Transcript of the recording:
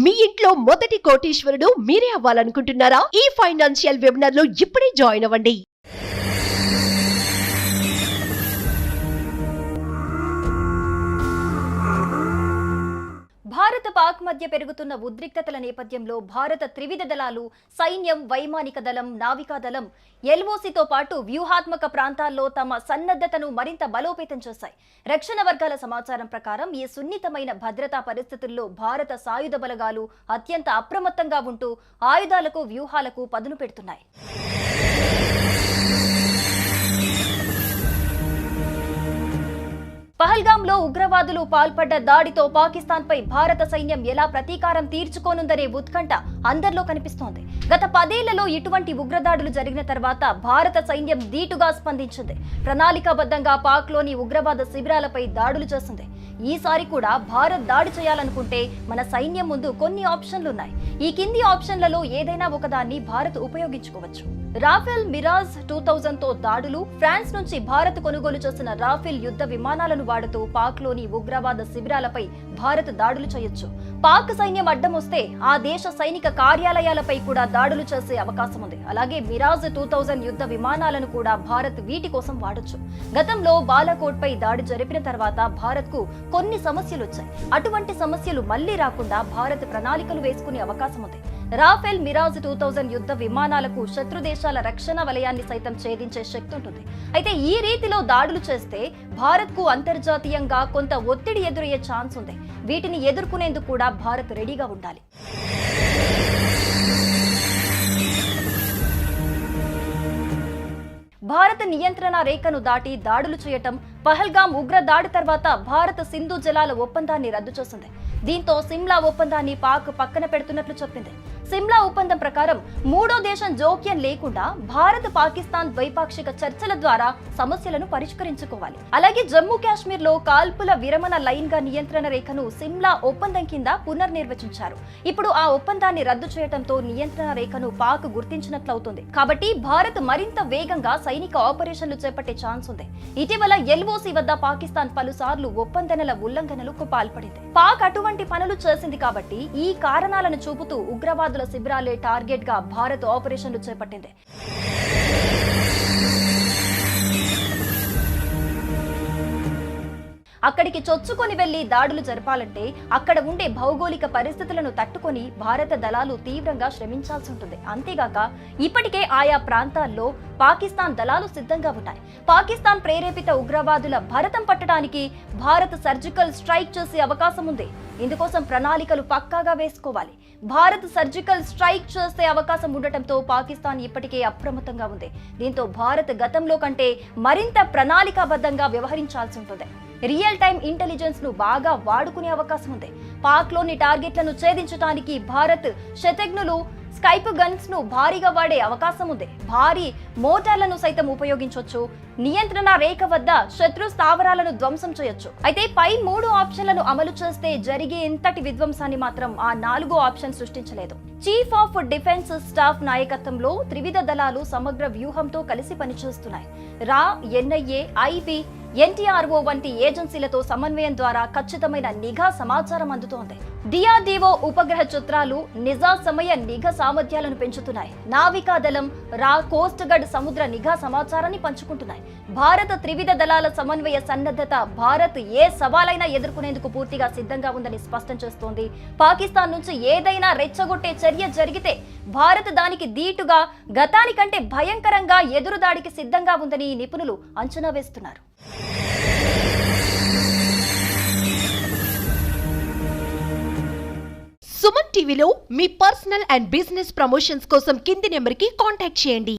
మీ ఇంట్లో మొదటి కోటీశ్వరుడు మీరే అవ్వాలనుకుంటున్నారా? ఈ ఫైనాన్షియల్ వెబినార్ లో ఇప్పుడే జాయిన్ అవ్వండి. భారత పాక్ మధ్య పెరుగుతున్న ఉద్రిక్తతల నేపథ్యంలో భారత త్రివిధ దళాలు సైన్యం, వైమానిక దళం, నావికా దళం ఎల్ఓసితో పాటు వ్యూహాత్మక ప్రాంతాల్లో తమ సన్నద్ధతను మరింత బలోపేతం చేశాయి. రక్షణ వర్గాల సమాచారం ప్రకారం ఈ సున్నితమైన భద్రతా పరిస్థితుల్లో భారత సాయుధ బలగాలు అత్యంత అప్రమత్తంగా ఉంటూ ఆయుధాలకు, వ్యూహాలకు పదును పెడుతున్నాయి. పహల్గాంలో ఉగ్రవాదులు పాల్పడ్డ దాడితో పాకిస్తాన్పై భారత సైన్యం ఎలా ప్రతీకారం తీర్చుకోనుందనే ఉత్కంఠ అందరిలో కనిపిస్తోంది. గత 10 ఏళ్లలో ఇటువంటి ఉగ్రదాడులు జరిగిన తర్వాత భారత సైన్యం ధీటుగా స్పందించింది. ప్రణాళికాబద్ధంగా పాక్లోని ఉగ్రవాద శిబిరాలపై దాడులు చేసింది. ఈసారి కూడా భారత్ దాడి చేయాలనుకుంటే మన సైన్యం ముందు కొన్ని ఆప్షన్లున్నాయి. ఈ కింది ఆప్షన్లలో ఏదైనా ఒకదాన్ని భారత్ ఉపయోగించుకోవచ్చు. రాఫెల్ మిరాజ్ 2000తో దాడులు. ఫ్రాన్స్ నుంచి భారత్ కొనుగోలు చేసిన రాఫెల్ యుద్ధ విమానాలను వాడుతూ పాక్లోని ఉగ్రవాద శిబిరాలపై భారత్ దాడులు చేయొచ్చు. పాక్ సైన్యం అడ్డం వస్తే ఆ దేశ సైనిక కార్యాలయాలపై కూడా దాడులు చేసే అవకాశం ఉంది. అలాగే మిరాజ్ 2000 యుద్ధ విమానాలను కూడా భారత్ వీటి కోసం వాడొచ్చు. గతంలో బాలాకోట్ పై దాడి జరిపిన తర్వాత భారత్ కు కొన్ని సమస్యలు వచ్చాయి. అటువంటి సమస్యలు మళ్లీ రాకుండా భారత్ ప్రణాళికలు వేసుకునే అవకాశం ఉంది. రాఫెల్ మిరాజ్ 2000 యుద్ధ విమానాలకు శత్రు దేశాల రక్షణ వలయాన్ని సైతం ఛేదించే శక్తి ఉంటుంది. అయితే ఈ రీతిలో దాడులు చేస్తే భారత్ కు అంతర్జాతీయంగా కొంత ఒత్తిడి ఎదురయ్యే ఛాన్స్ ఉంది. వీటిని ఎదుర్కొనేందుకు కూడా భారత్ రెడీగా ఉండాలి. భారత నియంత్రణ రేఖను దాటి దాడులు చేయటం. పహల్గాం ఉగ్ర దాడి తర్వాత భారత్ సింధు జలాల ఒప్పందాన్ని రద్దు చేసింది. దీంతో సిమ్లా ఒప్పందాన్ని పాక్ పక్కన పెడుతున్నట్లు చెప్పింది. సిమ్లా ఒప్పందం ప్రకారం మూడో దేశం జోక్యం లేకుండా భారత్, పాకిస్తాన్ ద్వైపాక్షిక చర్చల ద్వారా సమస్యలను పరిష్కరించుకోవాలి. అలాగే జమ్మూ కాశ్మీర్ లో కాల్పుల విరమణ లైన్ గా నియంత్రణ రేఖను సిమ్లా ఒప్పందం కింద పునర్నిర్వచించారు. ఇప్పుడు ఆ ఒప్పందాన్ని రద్దు చేయడంతో నియంత్రణ రేఖను పాక్ గుర్తించినట్లవుతుంది. కాబట్టి భారత్ మరింత వేగంగా సైనిక ఆపరేషన్లు చేపట్టే ఛాన్స్ ఉంది. ఇటీవల ఎల్ఓసి వద్ద పాకిస్తాన్ పలుసార్లు ఒప్పందనల ఉల్లంఘనలకు పాల్పడింది. పాక్ అటువంటి పనులు చేసింది కాబట్టి ఈ కారణాలను చూపుతూ ఉగ్రవాదుల శిబిరాలే టార్గెట్ గా భారత్ ఆపరేషన్లు చేపట్టింది. అక్కడికి చొచ్చుకొని వెళ్లి దాడులు జరపాలంటే అక్కడ ఉండే భౌగోళిక పరిస్థితులను తట్టుకొని భారత దళాలు తీవ్రంగా శ్రమించాల్సి ఉంటుంది. అంతేగాక ఇప్పటికే ఆయా ప్రాంతాల్లో పాకిస్తాన్ దళాలు సిద్ధంగా ఉన్నాయి. పాకిస్తాన్ ప్రేరేపిత ఉగ్రవాదుల భరతం పట్టడానికి భారత్ సర్జికల్ స్ట్రైక్ చేసే అవకాశం ఉంది. ఇందుకోసం ప్రణాళికలు పక్కాగా వేసుకోవాలి. భారత్ సర్జికల్ స్ట్రైక్ చేసే అవకాశం ఉండటంతో పాకిస్తాన్ ఇప్పటికే అప్రమత్తంగా ఉంది. దీంతో భారత్ గతంలో కంటే మరింత ప్రణాళికాబద్ధంగా వ్యవహరించాల్సి ఉంటుంది. రియల్ టైమ్ ఇంటెలిజెన్స్ ను బాగా వాడుకునే అవకాశం ఉంది. పాక్ లోని టార్గెట్లను ఛేదించడానికి భారత్ శతఘ్నులు, స్కైప్ గన్స్ ను భారీగా వాడే అవకాశం ఉంది. భారీ మోటార్లను సైతం ఉపయోగించవచ్చు. నియంత్రణ రేఖ వద్ద శత్రు స్థావరాలను ధ్వంసం చేయొచ్చు. అయితే పై 3 ఆప్షన్లను అమలు చేస్తే జరిగే ఇంతటి విధ్వంసాన్ని మాత్రం ఆ 4వ ఆప్షన్ సృష్టించలేదు. చీఫ్ ఆఫ్ డిఫెన్స్ స్టాఫ్ నాయకత్వంలో త్రివిధ దళాలు సమగ్ర వ్యూహంతో కలిసి పనిచేస్తున్నాయి. రా, ఎన్ఐఏ, ఐబీ, ఎన్టీఆర్ఓ వంటి ఏజెన్సీలతో సమన్వయం ద్వారా ఖచ్చితమైన నిఘా సమాచారం అందుతోంది. డిఆర్డీఓ ఉపగ్రహ చిత్రాలు నిజా సమయ నిఘా సామర్థ్యాలను పెంచుతున్నాయి. నావికా దళం, రా, కోస్ట్ గార్డ్ సముద్ర నిఘా సమాచారాన్ని పంచుకుంటున్నాయి. భారత త్రివిధ దళాల సమన్వయ సన్నద్ధత భారత్ ఏ సవాలైనా ఎదుర్కొనేందుకు పూర్తిగా సిద్ధంగా ఉందని స్పష్టం చేస్తోంది. పాకిస్తాన్ నుంచి ఏదైనా రెచ్చగొట్టే చర్య జరిగితే భారత్ దానికి ధీటుగా, గతానికంటే భయంకరంగా ఎదురుదాడికి సిద్ధంగా ఉందని నిపుణులు అంచనా వేస్తున్నారు. సుమన్ టీవీలో మీ పర్సనల్ అండ్ బిజినెస్ ప్రమోషన్స్ కోసం కింది నెంబర్కి కాంటాక్ట్ చేయండి.